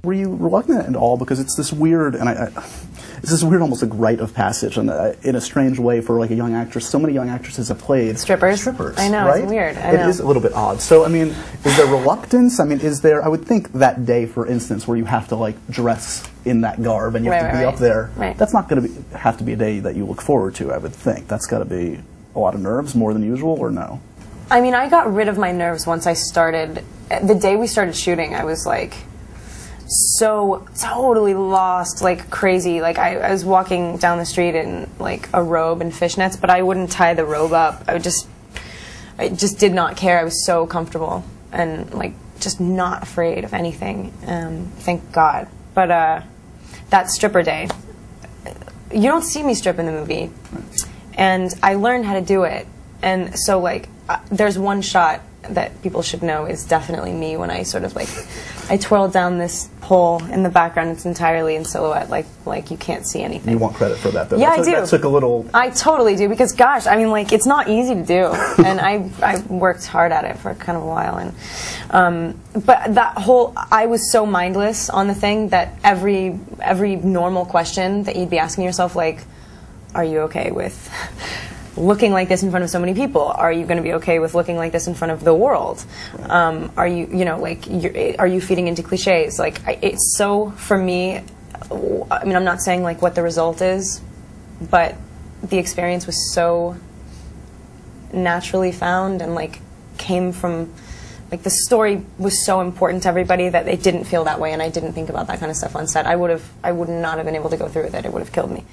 Were you reluctant at all? Because it's this weird, and it's this weird almost like rite of passage, and in a strange way for like a young actress. So many young actresses have played strippers. Strippers, I know, right? it's weird. I know. It is a little bit odd. So I mean, is there reluctance? I mean, is there? I would think that day, for instance, where you have to like dress in that garb and you have to be up there. Right. That's not going to have to be a day that you look forward to. I would think that's got to be a lot of nerves, more than usual, or no? I mean, I got rid of my nerves once I started. The day we started shooting, I was like so totally lost, like crazy. Like I was walking down the street in like a robe and fishnets, but I wouldn't tie the robe up. I just did not care. I was so comfortable and like just not afraid of anything. Thank God. But that stripper day, you don't see me strip in the movie, and I learned how to do it. And so like there's one shot that people should know is definitely me when I sort of like I twirl down this pole in the background. It's entirely in silhouette, like you can't see anything. You want credit for that, though. Yeah, I do. That took a little. I totally do, because gosh, I mean, like it's not easy to do, and I worked hard at it for kind of a while, and but that whole I was so mindless on the thing that every normal question that you'd be asking yourself, like, are you okay with looking like this in front of so many people? Are you going to be okay with looking like this in front of the world? Are you, like, are you feeding into cliches? Like, it's so, for me, I mean, I'm not saying, like, what the result is, but the experience was so naturally found and, like, came from, like, the story was so important to everybody that it didn't feel that way, and I didn't think about that kind of stuff on set. I would not have been able to go through with it. It would have killed me.